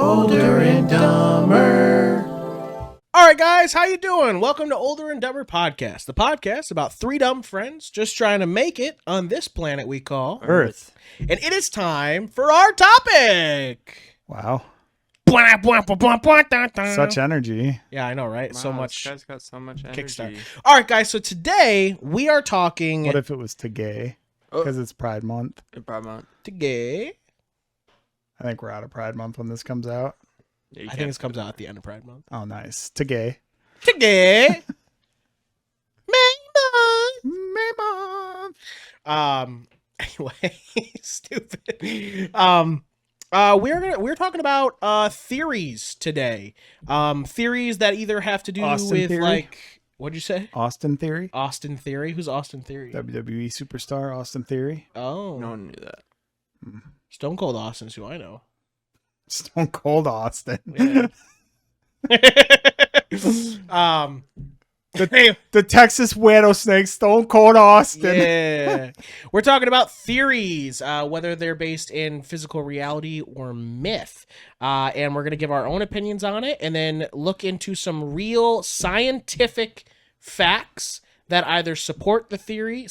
Older and Dumber. All right, guys, how you doing? Welcome to Older and Dumber Podcast, the podcast about three dumb friends just trying to make it on this planet we call Earth. And it is time for our topic. Wow. Such Such energy. Yeah, I know, right? Wow, So much This guy's got so much energy. kickstart. All right, guys, so today we are talking What if it was to gay? Because it's Pride Month. Pride Month. to gay. I think we're out of Pride Month when this comes out. Yeah, you I can't think this do comes that. out at the end of Pride Month. Oh, nice. To gay. To gay. May month. Anyway, stupid. We're talking about theories today. Theories that either have to do Austin with theory? like, what'd you say? Austin Theory. Austin Theory? Who's Austin Theory? WWE superstar Austin Theory. Oh, No one knew that. Stone Cold Austin's who I know. Stone Cold Austin. Yeah. The Texas Rattlesnake, Stone Cold Austin. Yeah. We're talking about theories, whether they're based in physical reality or myth. And we're going to give our own opinions on it and then look into some real scientific facts that either support the theory,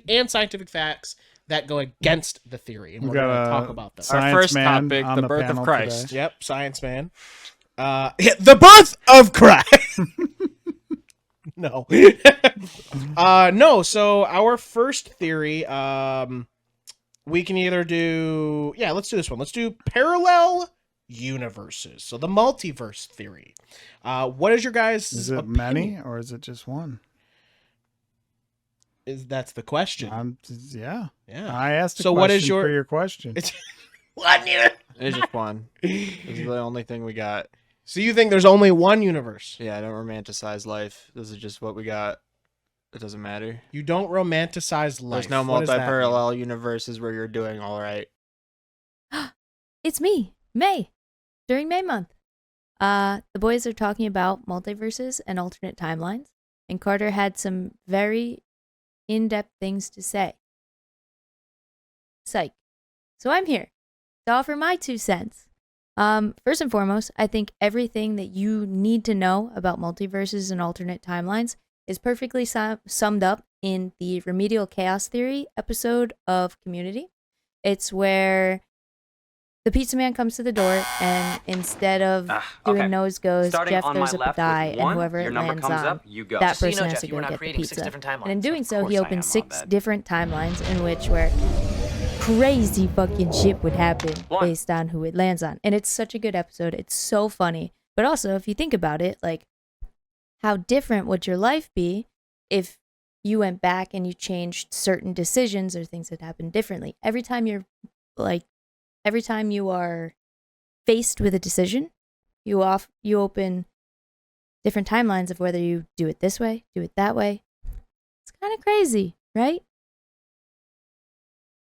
and scientific facts that go against the theory. And We we're going got to a talk about them. science Our first man topic, on the birth of panel Christ. today. Yep, science man. The birth of Christ. No. No, so our first theory, we can either do, let's do this one. Let's do parallel universes. So the multiverse theory. What is your guys' Is it opinion? many or is it just one? That's the question. Yeah. Yeah. I asked a So question what is your- for your question. What? It's just one. This is the only thing we got. So you think there's only one universe? Yeah, I don't romanticize life. This is just what we got. It doesn't matter. You don't romanticize life. There's no What does that mean? multi-parallel universes where you're doing all right. It's me, May, during May month. The boys are talking about multiverses and alternate timelines, and Carter had some very in-depth things to say. Psych. So I'm here to offer my 2 cents. First and foremost, I think everything that you need to know about multiverses and alternate timelines is perfectly summed up in the Remedial Chaos Theory episode of Community. It's where the pizza man comes to the door, and instead of doing nose goes, Starting Jeff on throws my up a left die, with and one, whoever your it number lands comes on, up, you go. that Just so you person know, has Jeff, to you go were not get the creating 6 pizza. different timelines. And in doing Of so, he course I opens am, 6 Mom, different timelines in which where crazy fucking shit would happen One. based on who it lands on. And it's such a good episode. It's so funny. But also, if you think about it, like, how different would your life be if you went back and you changed certain decisions or things that happened differently? Every time you are faced with a decision, you open different timelines of whether you do it this way, do it that way. It's kind of crazy, right?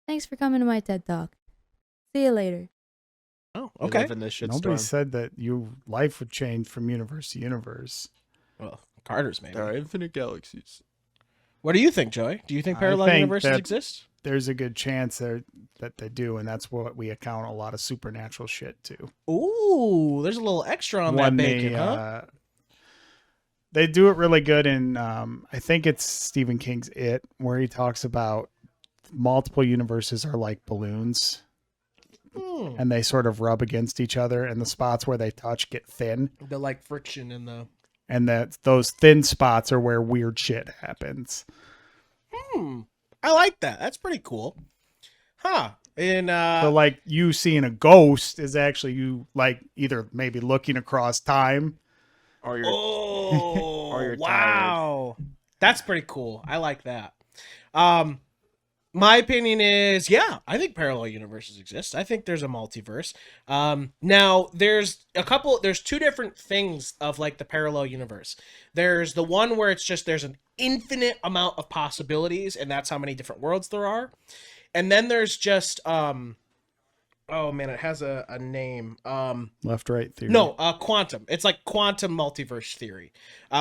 Thanks for coming to my TED Talk. See you later. Oh, We okay. live in this shitstorm. Nobody said that your life would change from universe to universe. Well, Carter's maybe. There are infinite galaxies. What do you think, Joey? Do you think I parallel think universes that- exist? There's a good chance that they do, and that's what we account a lot of supernatural shit to. Ooh, there's a little extra on that When bacon, they, huh? They do it really good in, I think it's Stephen King's It, where he talks about multiple universes are like balloons, and they sort of rub against each other, and the spots where they touch get thin, The like friction in the. and that those thin spots are where weird shit happens. I like that. That's pretty cool. Huh. And So like you seeing a ghost is actually you like either maybe looking across time. Or you're oh, or you're wow. That's pretty cool. I like that. My opinion is, yeah, I think parallel universes exist. I think there's a multiverse. Now there's 2 different things of like the parallel universe. There's the one where it's just, there's an infinite amount of possibilities, and that's how many different worlds there are. And then there's just, oh man, it has a name. Left, right theory. No, quantum. It's like quantum multiverse theory,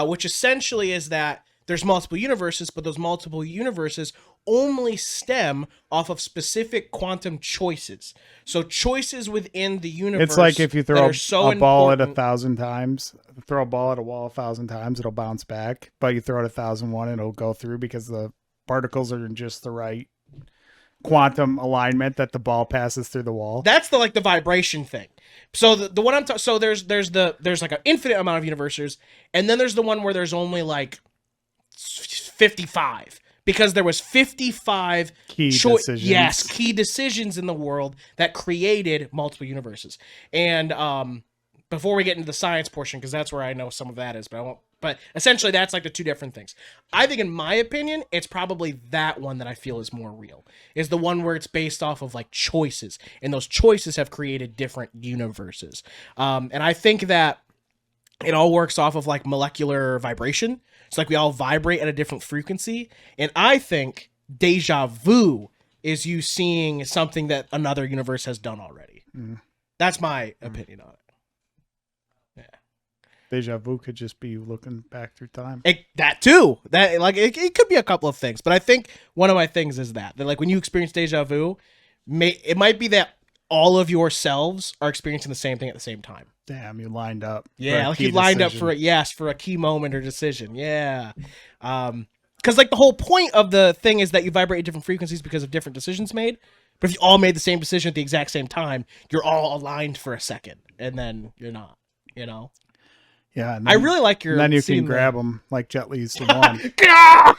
which essentially is that there's multiple universes, but those multiple universes only stem off of specific quantum choices. So choices within the universe. It's like if you that throw are so a ball at important. 1,000 times, throw a ball at a wall 1,000 times, it'll bounce back. But you throw it 1,001, it'll go through because the particles are in just the right quantum alignment that the ball passes through the wall. That's the vibration thing. So the one I'm talking. So there's like an infinite amount of universes, and then there's the one where there's only like 55 because there was 55 Key decisions. Yes, key decisions in the world that created multiple universes. And before we get into the science portion, because that's where I know some of that is, but I won't. But essentially, that's like the two different things. I think, in my opinion, it's probably that one that I feel is more real. Is the one where it's based off of like choices, and those choices have created different universes. And I think that it all works off of like molecular vibration. It's like we all vibrate at a different frequency. And I think deja vu is you seeing something that another universe has done already. That's my opinion on it. Deja vu could just be looking back through time. That too. That like it could be a couple of things, but I think one of my things is that like when you experience deja vu, it might be that all of yourselves are experiencing the same thing at the same time. Damn, you lined up. Yeah, like you lined up for a key moment or decision. Yeah. Because like the whole point of the thing is that you vibrate at different frequencies because of different decisions made. But if you all made the same decision at the exact same time, you're all aligned for a second, and then you're not. You know. Yeah, I really like your. And then you can scene grab there. them like Jet Li's the one.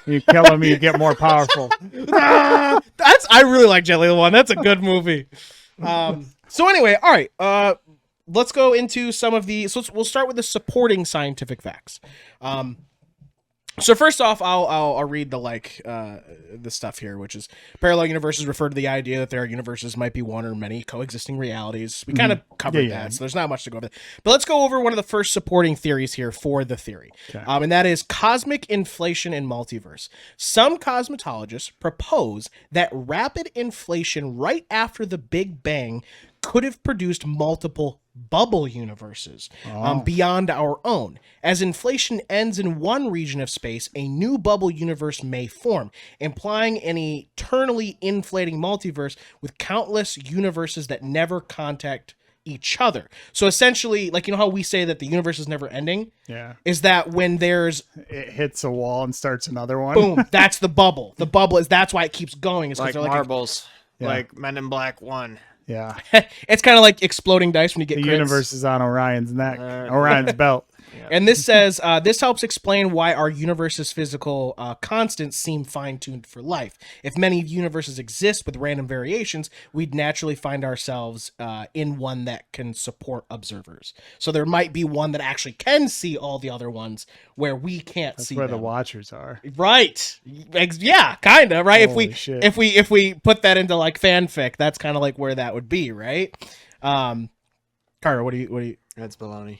You kill him, you get more powerful. I really like Jet Li the One. That's a good movie. So anyway, all right. Let's go into some of the. So we'll start with the supporting scientific facts. So first off, I'll read the stuff here, which is parallel universes refer to the idea that there are universes might be one or many coexisting realities. We kind of covered that, so there's not much to go over. But let's go over one of the first supporting theories here for the theory, and that is cosmic inflation and multiverse. Some cosmologists propose that rapid inflation right after the Big Bang could have produced multiple bubble universes beyond our own. As inflation ends in one region of space, a new bubble universe may form, implying an eternally inflating multiverse with countless universes that never contact each other. So essentially, like, you know how we say that the universe is never ending? Yeah. Is that when it hits a wall and starts another one? Boom, that's the bubble. The bubble that's why it keeps going. It's like marbles. Like Men in Black 1. Yeah. It's kind of like exploding dice when you get the crits. universe is on Orion's neck, Orion's belt. Yeah. And this says, this helps explain why our universe's physical constants seem fine-tuned for life. If many universes exist with random variations, we'd naturally find ourselves in one that can support observers. So there might be one that actually can see all the other ones where we can't That's see where them. the Watchers are. Right. Yeah, kind of, right? Holy shit. If we put that into like fanfic, that's kind of like where that would be, right? Carter, what do you That's baloney.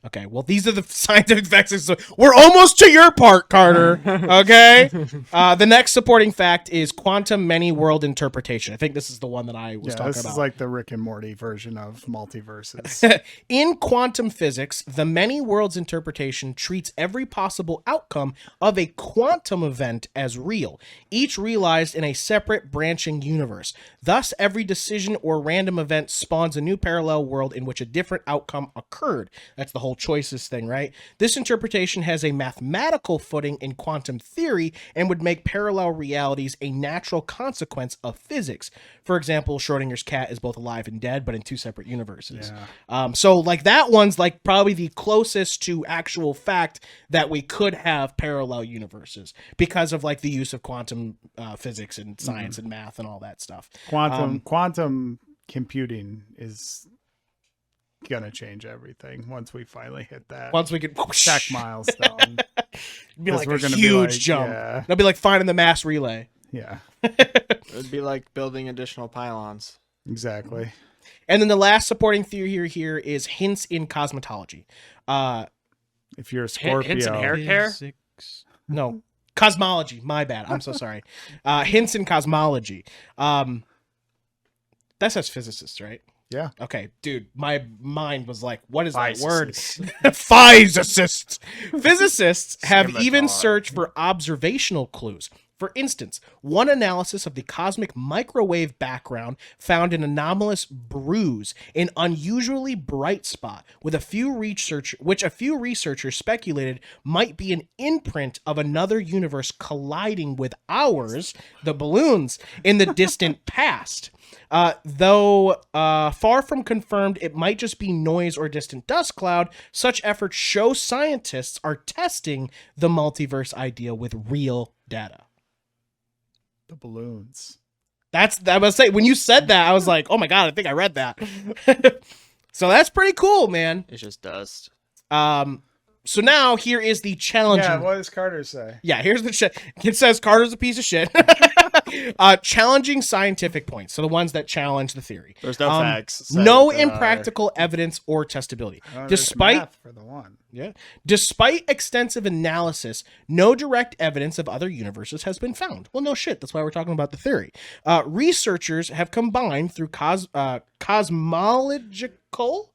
Okay, well, these are the scientific facts. So we're almost to your part, Carter. Okay? The next supporting fact is quantum many-world interpretation. I think this is the one that I was talking this about. is like the Rick and Morty version of multiverses. In quantum physics, the many worlds interpretation treats every possible outcome of a quantum event as real, each realized in a separate branching universe. Thus, every decision or random event spawns a new parallel world in which a different outcome occurred. That's the whole choices thing, right? This interpretation has a mathematical footing in quantum theory and would make parallel realities a natural consequence of physics. For example, Schrodinger's cat is both alive and dead, but in two separate universes. Yeah. So like that one's like probably the closest to actual fact that we could have parallel universes because of like the use of quantum physics and science and math and all that stuff. Quantum computing is gonna change everything once we finally hit that. Once we get tech milestone. be like we're a gonna huge be like, jump. yeah. It'll be like finding the mass relay. Yeah, It would be like building additional pylons. exactly. And then the last supporting theory here is hints in cosmetology. If you're a Scorpio, Hints in hair care? No, cosmology. My bad. I'm so sorry. Hints in cosmology. That says physicists, right? Yeah. Okay, dude, my mind was like, what is that word? Physicists. Physicists. Physicists have even Scimitar. searched for observational clues. For instance, one analysis of the cosmic microwave background found an anomalous bruise, an unusually bright spot, which a few researchers speculated might be an imprint of another universe colliding with ours, the balloons, in the distant past. Though far from confirmed, it might just be noise or distant dust cloud. Such efforts show scientists are testing the multiverse idea with real data. The balloons. I must say, when you said that, I was like, oh my God, I think I read that. So that's pretty cool, man. It's just dust. So now here is the challenge. Yeah, what does Carter say? Yeah, here's the it says Carter's a piece of shit. Challenging scientific points. So the ones that challenge the theory. There's no facts. No impractical evidence or testability. Despite math for the one. Yeah. Despite extensive analysis, no direct evidence of other universes has been found. Well, no shit. That's why we're talking about the theory. Researchers have combined through cosmological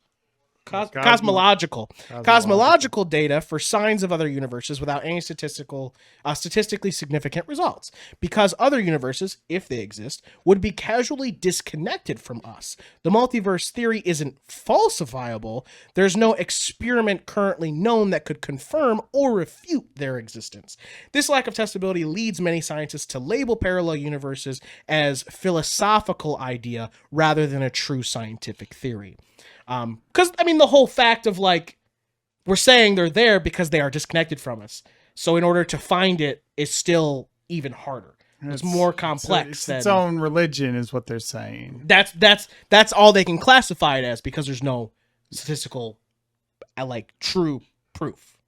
data for signs of other universes without any statistically significant results, because other universes, if they exist, would be casually disconnected from us. The multiverse theory isn't falsifiable. There's no experiment currently known that could confirm or refute their existence. This lack of testability leads many scientists to label parallel universes as philosophical idea rather than a true scientific theory. Because, I mean, the whole fact of, like, we're saying they're there because they are disconnected from us. So in order to find it is still even harder. It's more complex. It's its own religion is what they're saying. That's all they can classify it as, because there's no statistical, true proof.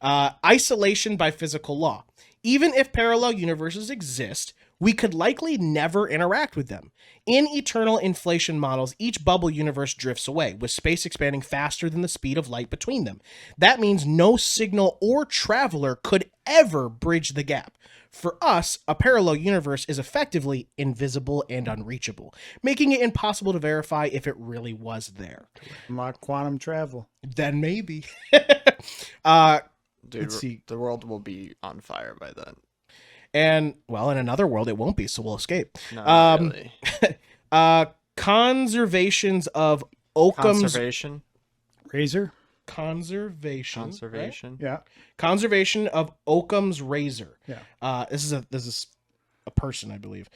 Isolation by physical law. Even if parallel universes exist, we could likely never interact with them. In eternal inflation models, each bubble universe drifts away, with space expanding faster than the speed of light between them. That means no signal or traveler could ever bridge the gap. For us, a parallel universe is effectively invisible and unreachable, making it impossible to verify if it really was there. Unlock quantum travel. Then maybe. Dude, Let's see. The world will be on fire by then. And, well, in another world, it won't be, so we'll escape. No, not really. Conservations of Occam's... Conservation? Razor? Conservation. Right? Yeah. Conservation of Occam's razor. Yeah. This is a person, I believe.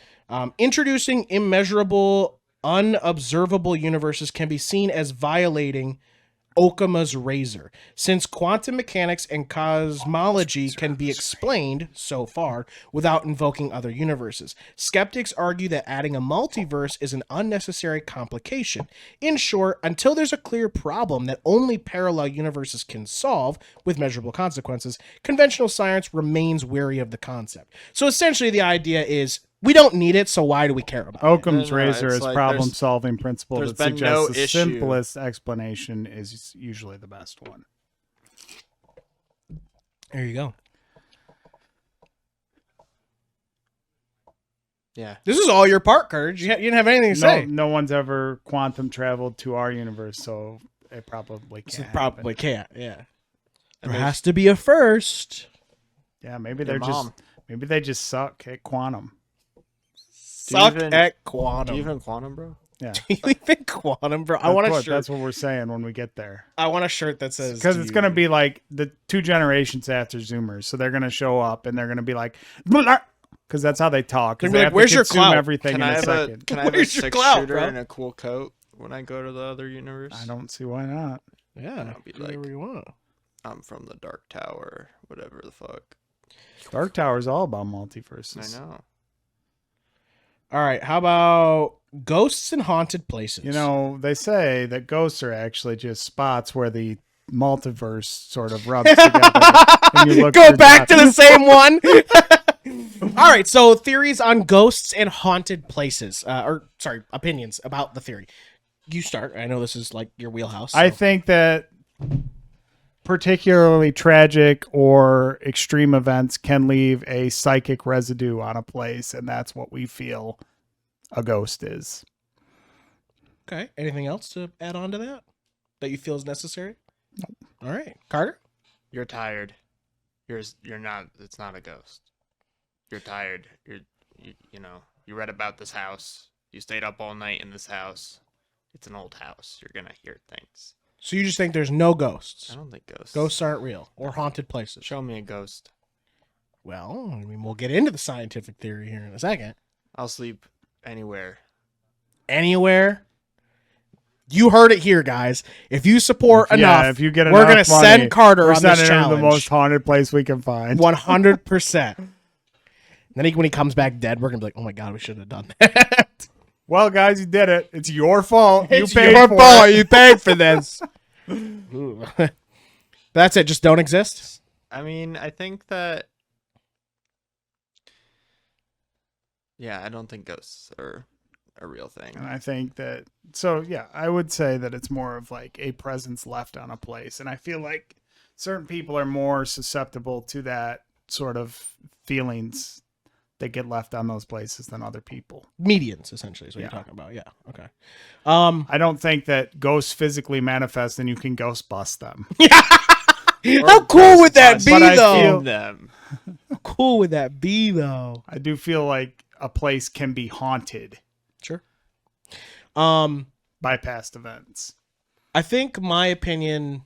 Introducing immeasurable, unobservable universes can be seen as violating Occam's razor. Since quantum mechanics and cosmology can be explained, so far, without invoking other universes, skeptics argue that adding a multiverse is an unnecessary complication. In short, until there's a clear problem that only parallel universes can solve with measurable consequences, conventional science remains wary of the concept. So essentially the idea is, we don't need it, so why do we care about it? Occam's No, razor it's is like problem-solving principle there's that been suggests no the issue. simplest explanation is usually the best one. There you go. Yeah. This is all your part, Kurt. You didn't have anything to say. No one's ever quantum traveled to our universe, so it probably So can't. probably can't, yeah. And There has to be a first. Yeah, maybe Your mom. maybe they just suck at quantum. Suck even- at Do quantum. you even quantum, bro? Yeah. Do you even quantum, bro? I want a shirt. That's what we're saying when we get there. I want a shirt that says Because do it's you- going to be like the 2 generations after Zoomers. So they're going to show up and they're going to be like, because that's how they talk. 'cause They're gonna be they like, have to "Where's your consume clout? everything Can in I a have second. Can I have a Where's your 6 clout, shooter bro? and a cool coat when I go to the other universe? I don't see why not. Yeah, I'll be do whatever like- you want. I'm from the Dark Tower, whatever the fuck. Dark Tower is all about multiverses. I know. All right, how about ghosts and haunted places? You know, they say that ghosts are actually just spots where the multiverse sort of rubs together. And you look go for back to God. the same one. All right, so theories on ghosts and haunted places, opinions about the theory. You start. I know this is like your wheelhouse. I so. think that particularly tragic or extreme events can leave a psychic residue on a place, and that's what we feel a ghost is. Okay. Anything else to add on to that you feel is necessary? No. All right, Carter. You're tired. You're not. It's not a ghost. you're tired. You know, you read about this house. You stayed up all night in this house. It's an old house. You're gonna hear things. So you just think there's no ghosts? I don't think ghosts. Ghosts aren't real or haunted places. Show me a ghost. Well, I mean, we'll get into the scientific theory here in a second. I'll sleep anywhere. Anywhere. You heard it here, guys. If you support enough, if you get we're enough going to money, send Carter we're on this sending him challenge. the most haunted place we can find. 100%. Then when he comes back dead, we're going to be like, oh my God, we should have done that. Well, guys, you did it. It's your fault. It's you paid your for fault. it. You paid for this. That's it. Just don't exist. I mean, I think that. Yeah, I don't think ghosts are a real thing. And I think that, so yeah, I would say that it's more of like a presence left on a place. And I feel like certain people are more susceptible to that sort of feelings that get left on those places than other people. Medians, essentially, is what you're Yeah. talking about. Yeah. Okay. I don't think that ghosts physically manifest and you can ghost bust them. How cool would that be, But I though? feel- Them. How cool would that be, though? I do feel like a place can be haunted Sure. by past events. I think my opinion,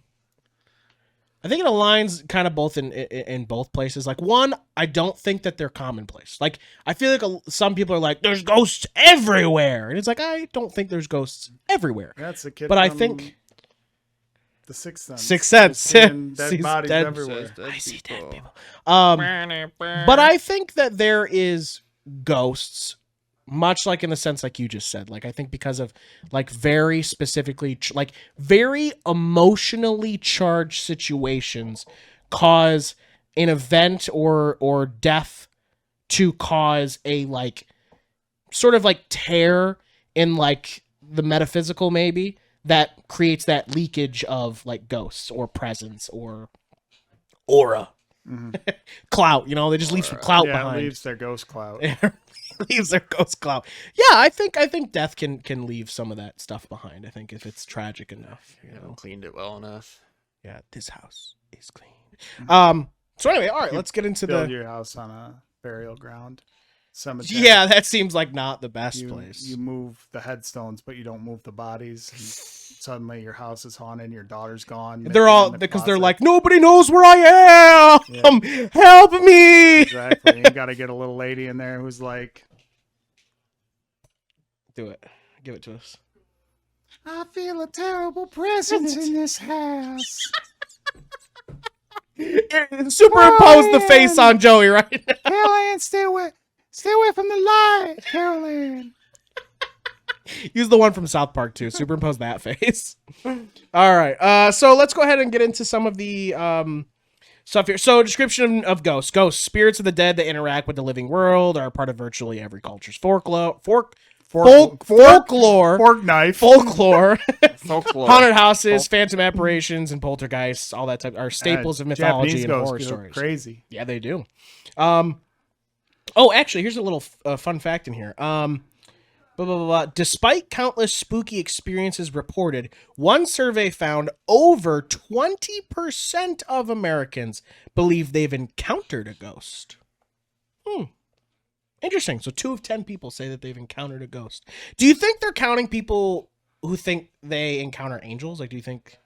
I think it aligns kind of both in both places. Like, one, I don't think that they're commonplace. Like, I feel like some people are like, there's ghosts everywhere. And it's like, I don't think there's ghosts everywhere. That's a kid. But I from think The Sixth Sense. Sixth Sense. Seeing dead Sees bodies dead- everywhere. I see dead people. But I think that there is ghosts, much like in the sense like you just said. Like, I think because of like very specifically, like very emotionally charged situations cause an event or death to cause a like sort of like tear in like the metaphysical, maybe, that creates that leakage of like ghosts or presence or aura. Clout, you know, they just leave some clout Yeah, it behind. leaves their ghost cloud. Leaves their ghost clout. Yeah, I think death can leave some of that stuff behind. I think if it's tragic enough, you You know. haven't cleaned it well enough. Yeah, this house is clean. So anyway, all right, let's get into Build the. your house on a burial ground. Cemetery. Yeah, that seems like not the best place. You move the headstones, but you don't move the bodies. And suddenly your house is haunted and your daughter's gone. They're maybe all in the because they're closet. like, nobody knows where I am. Help me. Exactly. You got to get a little lady in there who's like, Do it. Give it to us. I feel a terrible presence in this house. Superimpose the face on Joey, right? Carol Ann, stay away from the light, Carol Ann. Use the one from South Park too. Superimpose that face. All right. So let's go ahead and get into some of the stuff here. So description of ghosts. Ghosts, spirits of the dead that interact with the living world, are part of virtually every culture's folklore. Fork knife. Folklore. Folklore. Haunted houses, phantom apparitions, and poltergeists, all that type are staples of mythology Japanese and ghosts horror go stories. Crazy. Yeah, they do. Oh, actually, here's a little fun fact in here. Despite countless spooky experiences reported, one survey found over 20% of Americans believe they've encountered a ghost. Interesting. So 2 of 10 people say that they've encountered a ghost. Do you think they're counting people who think they encounter angels? Like, do you think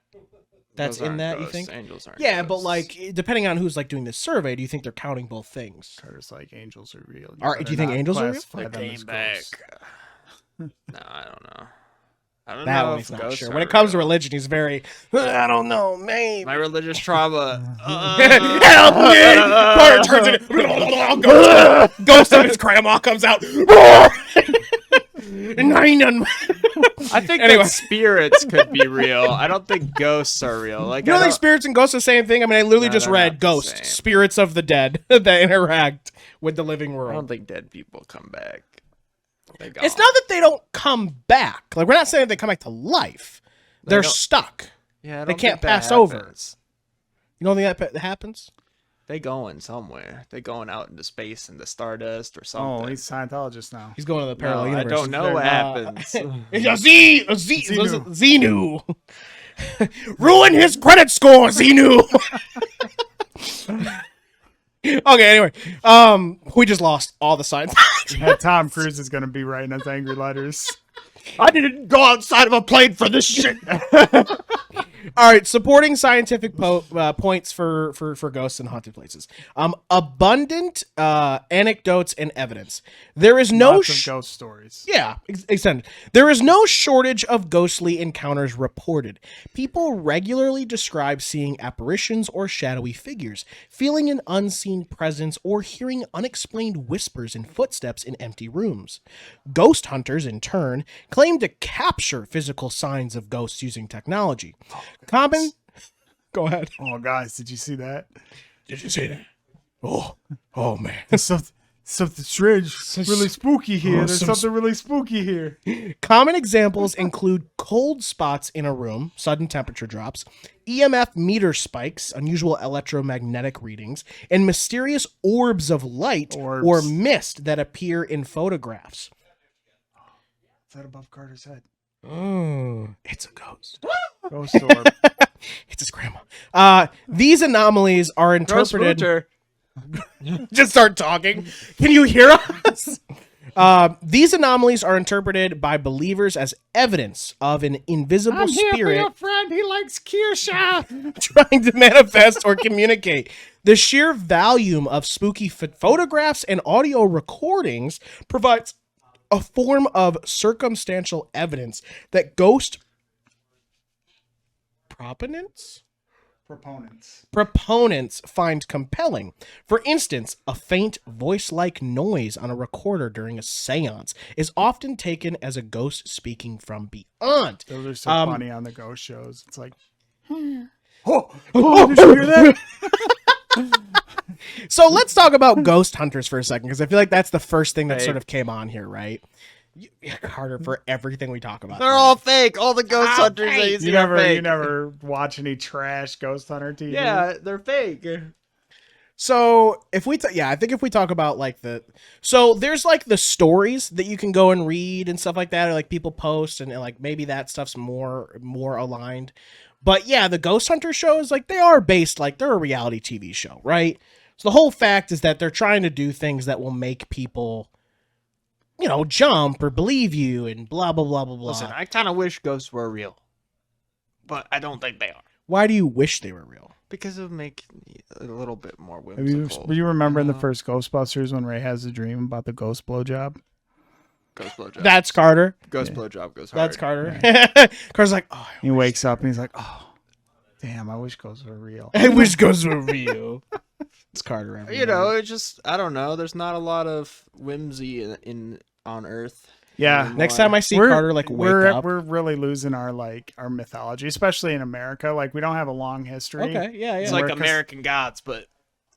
that's Those in aren't that, ghosts. you think? Angels aren't Yeah, but ghosts. like, depending on who's like doing this survey, do you think they're counting both things? Carter's like, angels are real. All right, do you think angels are real? classify They them came as back. ghosts. No, I don't know. I don't That know one if he's not ghosts sure. are When it comes to real. religion, he's very, I don't know, maybe. My religious trauma. Help me! Carter turns it. Ghost of his grandma comes out. Nine. I think Anyway. that spirits could be real. I don't think ghosts are real. Like, You don't I think don't- spirits and ghosts are the same thing? I mean, I literally No, just they're read not the ghosts, same. spirits of the dead that interact with the living I world. don't think dead people come back. They It's gone. not that they don't come back. Like, we're not saying that they come back to life. They're don't- stuck. Yeah, I they don't can't think that pass over. happens. You don't think that happens? They going somewhere. They going out into space into stardust or Oh, something. he's Scientologist now. He's going to the No, parallel I universe. don't know what happens. It's a Xenu. Xenu. Ruin his credit score, Xenu. Okay, anyway, we just lost all the signs. Yeah, Tom Cruise is gonna be writing us angry letters. I didn't go outside of a plane for this shit. All right, supporting scientific points for ghosts and haunted places. Abundant anecdotes and evidence. There is no Lots of ghost stories. Yeah, extended. There is no shortage of ghostly encounters reported. People regularly describe seeing apparitions or shadowy figures, feeling an unseen presence, or hearing unexplained whispers and footsteps in empty rooms. Ghost hunters, in turn, claim to capture physical signs of ghosts using technology. Common. Go ahead. Oh, guys, did you see that? Did you see that? Oh man. There's something strange, really spooky here. There's some- something really spooky here. Common examples include cold spots in a room, sudden temperature drops, EMF meter spikes, unusual electromagnetic readings, and mysterious orbs of light or mist that appear in photographs. Is that above Carter's head? Oh, it's a ghost. Ghost orb. It's his grandma. These anomalies are interpreted. Just start talking. Can you hear us? These anomalies are interpreted by believers as evidence of an invisible spirit friend. He likes Kirsha. trying to manifest or communicate. The sheer volume of spooky photographs and audio recordings provides a form of circumstantial evidence that ghost proponents find compelling. For instance, a faint voice-like noise on a recorder during a seance is often taken as a ghost speaking from beyond. Those are so funny on the ghost shows. It's like, oh, did you hear that? So let's talk about ghost hunters for a second, because I feel like that's the first thing that sort of came on here, right? Carter, for everything we talk about. They're all fake. All the ghost hunters that you see are fake. You never watch any trash ghost hunter TV. Yeah, they're fake. So I think if we talk about like there's like the stories that you can go and read and stuff like that, or like people post and like maybe that stuff's more aligned. But yeah, the ghost hunter shows, like they are based, like they're a reality TV show, right? So the whole fact is that they're trying to do things that will make people, jump or believe you and blah, blah, blah, blah, blah. Listen, I kind of wish ghosts were real, but I don't think they are. Why do you wish they were real? Because it would make a little bit more Do whimsical. you remember in the first Ghostbusters when Ray has a dream about the ghost blowjob? Ghost blowjob. That's Carter. Ghost blowjob goes hard. That's Carter. Carter's like, oh, He wakes up and he's like, oh, damn, I wish ghosts were real. I wish ghosts were real. It's Carter. Everybody. It's just, I don't know. There's not a lot of whimsy in on Earth. Yeah. anymore. Next time I see Carter wake up. We're really losing our mythology, especially in America. Like we don't have a long history. Okay, yeah. It's We're like cus- American Gods, but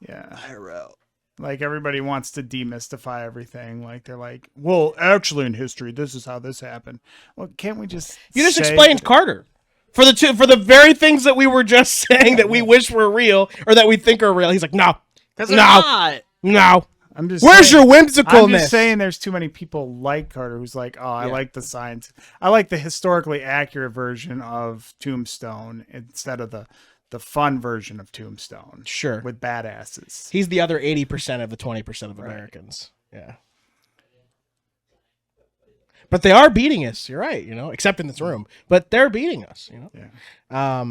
Yeah. IRL. Like everybody wants to demystify everything. Like they're like, well, actually in history, this is how this happened. Well, can't we just You just say- explained Carter. For the very things that we were just saying that we wish were real or that we think are real. He's like, no. Because No. not. No. I'm just Where's saying, your whimsicalness? I'm just saying there's too many people like Carter who's like, oh, I like the science. I like the historically accurate version of Tombstone instead of the fun version of Tombstone. Sure. With badasses. He's the other 80% of the 20% of Americans. Yeah. But they are beating us. You're right, except in this room. But they're beating us, Yeah.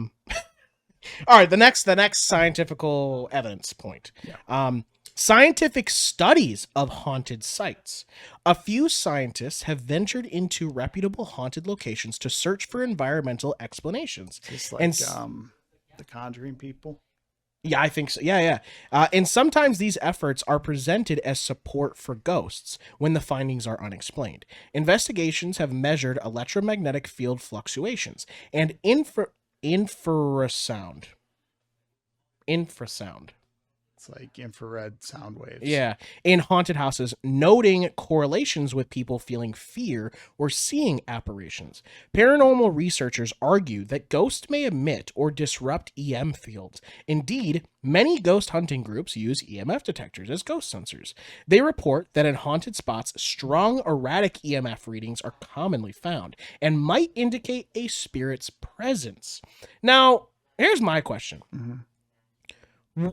All right, the next scientific evidence point. Yeah. Scientific studies of haunted sites. A few scientists have ventured into reputable haunted locations to search for environmental explanations. Just like And the Conjuring people. Yeah, I think so. Yeah. And sometimes these efforts are presented as support for ghosts when the findings are unexplained. Investigations have measured electromagnetic field fluctuations and infrasound. It's like infrared sound waves. Yeah, in haunted houses, noting correlations with people feeling fear or seeing apparitions. Paranormal researchers argue that ghosts may emit or disrupt EM fields. Indeed, many ghost hunting groups use EMF detectors as ghost sensors. They report that in haunted spots, strong erratic EMF readings are commonly found and might indicate a spirit's presence. Now, here's my question. Mm-hmm.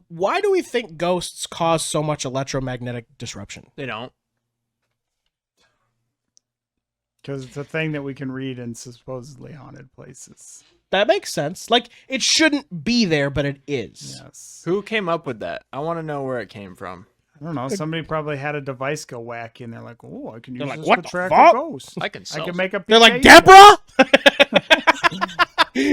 Why do we think ghosts cause so much electromagnetic disruption? They don't. Because it's a thing that we can read in supposedly haunted places. That makes sense. Like, it shouldn't be there, but it is. Yes. Who came up with that? I want to know where it came from. I don't know. Somebody probably had a device go wacky, and they're like, "Oh, I can use They're like, this "What to the track fuck? a ghost. I can I sell. can make a." They're like, PK Deborah?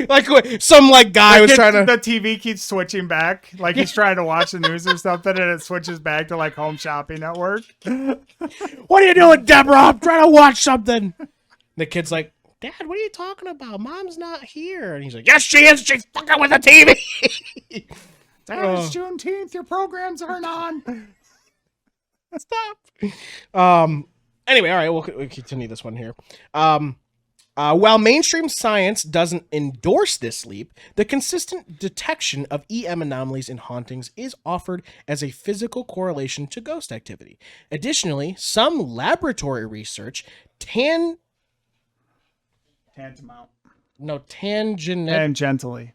Like, some, like, guy was trying to... The TV keeps switching back, like he's trying to watch the news or something, and it switches back to like Home Shopping Network. What are you doing, Deborah? I'm trying to watch something. The kid's like, Dad, what are you talking about? Mom's not here. And he's like, yes, she is. She's fucking with the TV. Dad, it's Juneteenth. Your programs aren't on. Stop. Anyway, all right, we'll continue this one here. While mainstream science doesn't endorse this leap, the consistent detection of EM anomalies in hauntings is offered as a physical correlation to ghost activity. Additionally, some laboratory research Tangentially.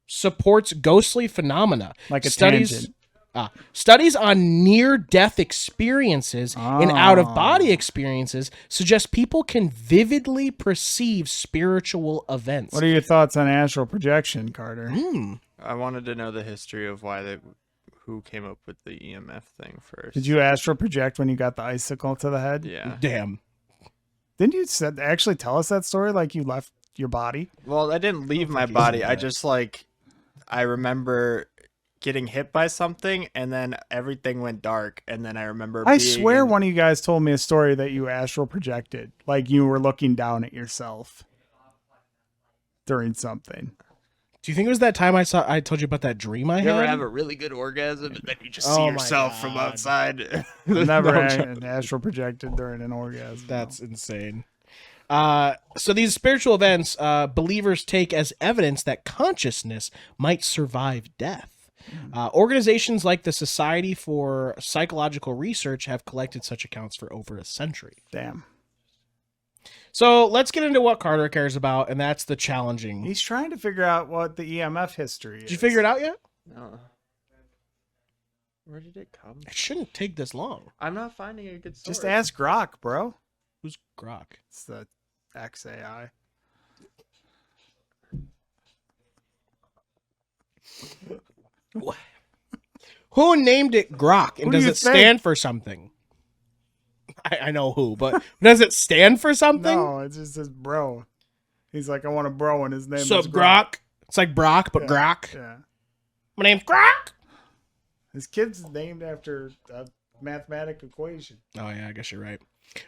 supports ghostly phenomena. Like a studies, tangent. Studies on near-death experiences and out-of-body experiences suggest people can vividly perceive spiritual events. What are your thoughts on astral projection, Carter? I wanted to know the history of who came up with the EMF thing first. Did you astral project when you got the icicle to the head? Yeah. Damn. Didn't you actually tell us that story? Like you left your body? Well, I didn't leave my body. I just I remember getting hit by something, and then everything went dark, and then I remember. I swear, one of you guys told me a story that you astral projected, like you were looking down at yourself during something. Do you think it was that time I told you about that dream I You had? ever have a really good orgasm, and then you just Oh see my yourself from God. outside? I've never No, had astral projected during an orgasm. That's insane. So these spiritual events, believers take as evidence that consciousness might survive death. Organizations like the Society for Psychological Research have collected such accounts for over a century. Damn. So let's get into what Carter cares about, and that's the challenging. He's trying to figure out what the EMF history is. Did you figure it out yet? No. Where did it come? It shouldn't take this long. I'm not finding a good source. Just ask Grok, bro. Who's Grok? It's the XAI. Who named it Grok, and Who do does you it stand for something? I know who, but does it stand for something? No, it just says bro. He's like, I want a bro, and his name So is Grok. It's like Brock, but Yeah, Grok. Yeah. My name's Grok. His kid's named after a mathematic equation. Oh yeah, I guess you're right.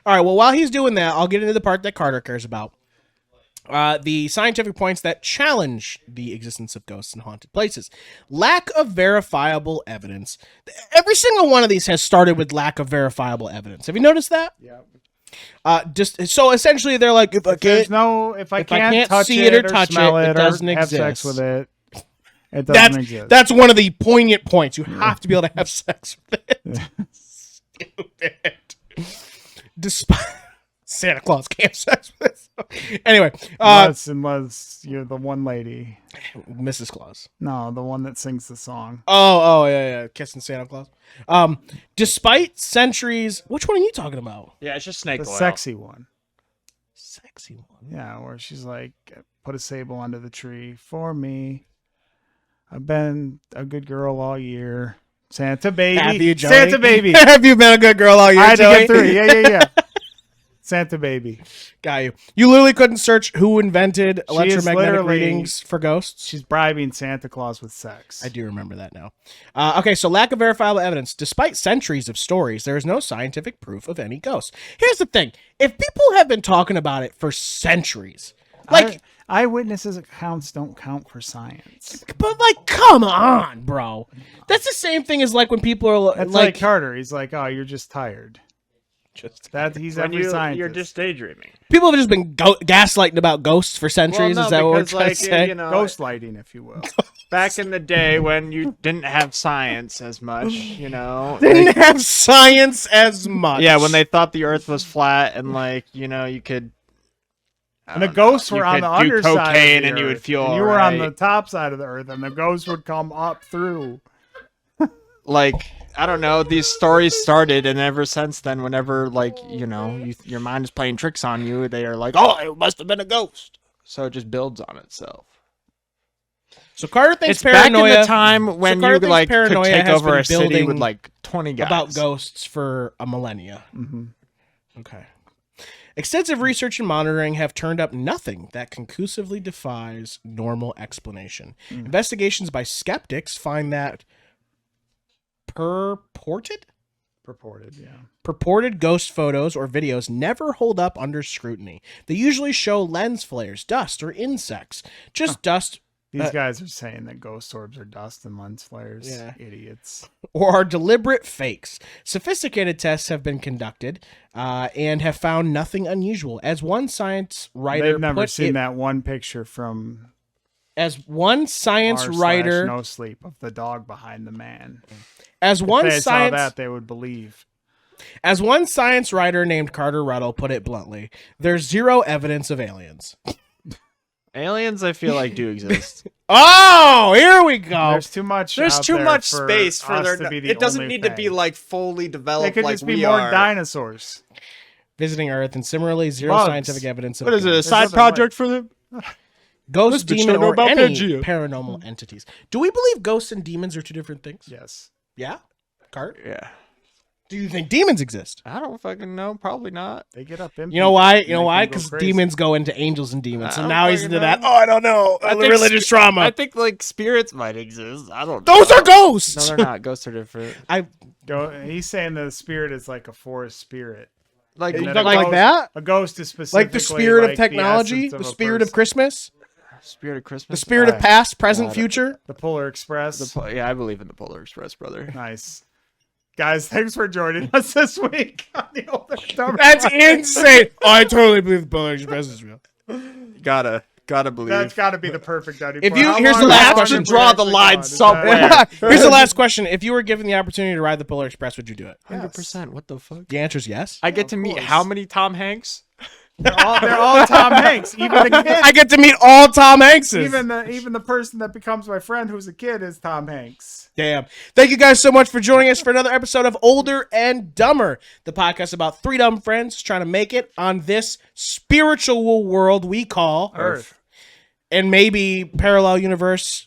All right, well, while he's doing that, I'll get into the part that Carter cares about. The scientific points that challenge the existence of ghosts in haunted places. Lack of verifiable evidence. Every single one of these has started with lack of verifiable evidence. Have you noticed that? Yeah. Just so essentially, they're like, if I If I can't touch see it it or or touch smell it, it, it doesn't or have exist. sex with it, it doesn't exist. That's one of the poignant points. You have to be able to have sex with it. Stupid. Despite Santa Claus can't have sex with it. Anyway, unless you're the one lady. Mrs. Claus. No, the one that sings the song. Oh, yeah, kissing Santa Claus. Despite centuries, which one are you talking about? Yeah, it's just snake The oil. sexy one. Sexy one. Yeah, where she's like, put a sable under the tree for me. I've been a good girl all year. Santa baby. Have you, Joey? Santa baby. Have you been a good girl all year, I had to Joey? get through it. Yeah. Santa baby. Got you. You literally couldn't search who invented She is electromagnetic literally- readings for ghosts. She's bribing Santa Claus with sex. I do remember that now. Okay, so lack of verifiable evidence. Despite centuries of stories, there is no scientific proof of any ghosts. Here's the thing. If people have been talking about it for centuries, like, eyewitnesses accounts don't count for science. but like, come on, bro. That's the same thing as like when people are That's like Carter. He's like, oh, you're just tired. He's When every scientist. you're just daydreaming. people have just been gaslighting about ghosts for centuries. Well, no, Is that what we're because, trying to say? you know, ghost lighting, if you will. back in the day when you didn't have science as much, you know. Didn't have science as much. Yeah, when they thought the Earth was flat and you could. I And the don't ghosts know, were you on the could do underside cocaine of the and you would earth, feel and you were on the alright. top side of the earth, and the ghosts would come up through like, I don't know, these stories started, and ever since then, whenever, like, your mind is playing tricks on you, they are like, oh, it must have been a ghost. So it just builds on itself. So Carter thinks It's paranoia. back in the time when Carter you, thinks like, could paranoia take has over been a city with, building like, 20 guys. about ghosts for a millennia. Mm-hmm. Okay. Extensive research and monitoring have turned up nothing that conclusively defies normal explanation. Investigations by skeptics find that purported ghost photos or videos never hold up under scrutiny. They usually show lens flares, dust, or insects. Just dust. These guys are saying that ghost orbs are dust and lens flares. Yeah. Idiots. Or are deliberate fakes. Sophisticated tests have been conducted and have found nothing unusual. As one science writer They've never seen that one picture from As one science writer, No Sleep of the dog behind the man. as one If they saw science, that, they would believe. as one science writer named Carter Ruttle put it bluntly, there's zero evidence of aliens. Aliens, I feel like, do exist. Oh, here we go. There's too much. There's out too there much space for us their. to be the It doesn't only need to thing. be like fully developed. They could like just be we more are. dinosaurs. Visiting Earth, and similarly, zero Bugs. scientific evidence of What is it? A ghosts. side other project for them? Ghost, Mr. demon, Cherno or about any Pangea. paranormal entities. Do we believe ghosts and demons are two different things? Yes. Yeah? Cart? Yeah. Do you think demons exist? I don't fucking know. Probably not. They get up in. You know why? You know Make why? them go Because crazy. demons go into angels and demons. I So don't now he's fucking into know. that. Oh, I don't know. I think Religious trauma. I think like spirits might exist. I don't know. Those are ghosts. No, they're not. Ghosts are different. He's saying the spirit is like a forest spirit. Like, And You then talk a like ghost- that? A ghost is specifically Like the spirit of like technology, essence the a spirit of person. Christmas, Spirit of the Christmas. spirit of Right. past, present, Got it. future. The Polar Express. Yeah, I believe in the Polar Express, brother. Nice. Guys, thanks for joining us this week on the OlderNDumber. That's insane. I totally believe the Polar Express is real. Gotta believe. That's got to be the perfect 94. If you- How here's long- the last how long question. have we Draw the actually line gone? Is that- somewhere. Here's the last question. If you were given the opportunity to ride the Polar Express, would you do it? 100%. What the fuck? The answer is yes. I get Of to meet course. how many Tom Hanks? They're all Tom Hanks. Even the kid. I get to meet all Tom Hankses. Even the person that becomes my friend who's a kid is Tom Hanks. Damn. Thank you guys so much for joining us for another episode of Older and Dumber, the podcast about three dumb friends trying to make it on this spiritual world we call Earth. and maybe parallel universe.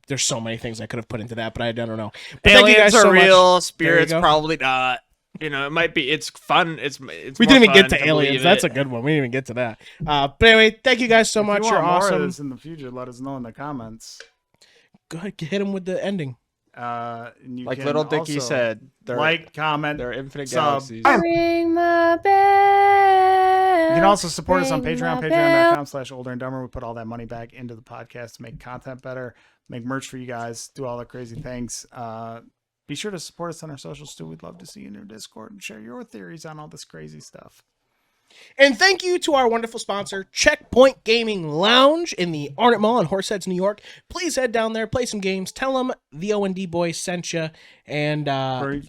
There's so many things I could have put into that, but I don't know. But thank you Aliens guys are so much. real. Spirits go. probably not. You know, it might be. It's fun. It's. We more didn't even fun get to believe aliens. That's a it. good one. We didn't even get to that. But anyway, thank you guys so If much. you You're want more of awesome. this in the future, let us know in the comments. Go ahead, hit him with the ending. And you Like can Little Dicky also said, they're like, comment, they're infinite sub. galaxies. Ring my bell. You can also support us on Ring Patreon, my bell. patreon.com/OlderNDumber. We put all that money back into the podcast to make content better, make merch for you guys, do all the crazy things. Be sure to support us on our socials too. We'd love to see you in our Discord and share your theories on all this crazy stuff. And thank you to our wonderful sponsor, Checkpoint Gaming Lounge in the Arnott Mall in Horseheads, New York. Please head down there, play some games, tell them the O&D boys sent you, and For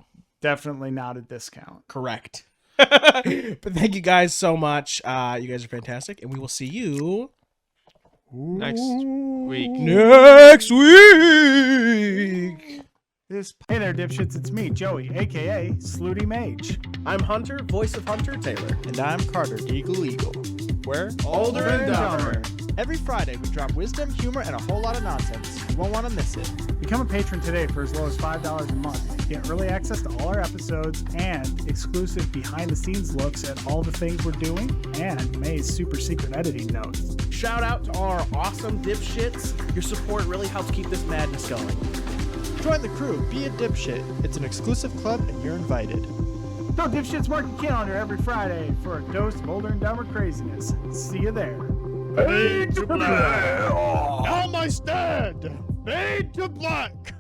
definitely not a discount. correct. But thank you guys so much. You guys are fantastic, and we will see you Next week. next week. Hey there, dipshits. It's me, Joey, a.k.a. Slooty Mage. I'm Hunter, voice of Hunter Taylor. And I'm Carter, Eagle. Where? Older and Dumber. Every Friday, we drop wisdom, humor, and a whole lot of nonsense. You won't want to miss it. Become a patron today for as low as $5 a month. Get early access to all our episodes and exclusive behind-the-scenes looks at all the things we're doing and May's super secret editing notes. Shout out to our awesome dipshits. Your support really helps keep this madness going. Join the crew, be a dipshit. It's an exclusive club, and you're invited. So dipshits, mark your calendar every Friday for a dose of Older and Dumber craziness. See you there. Fade to black. On my stand. Fade to black.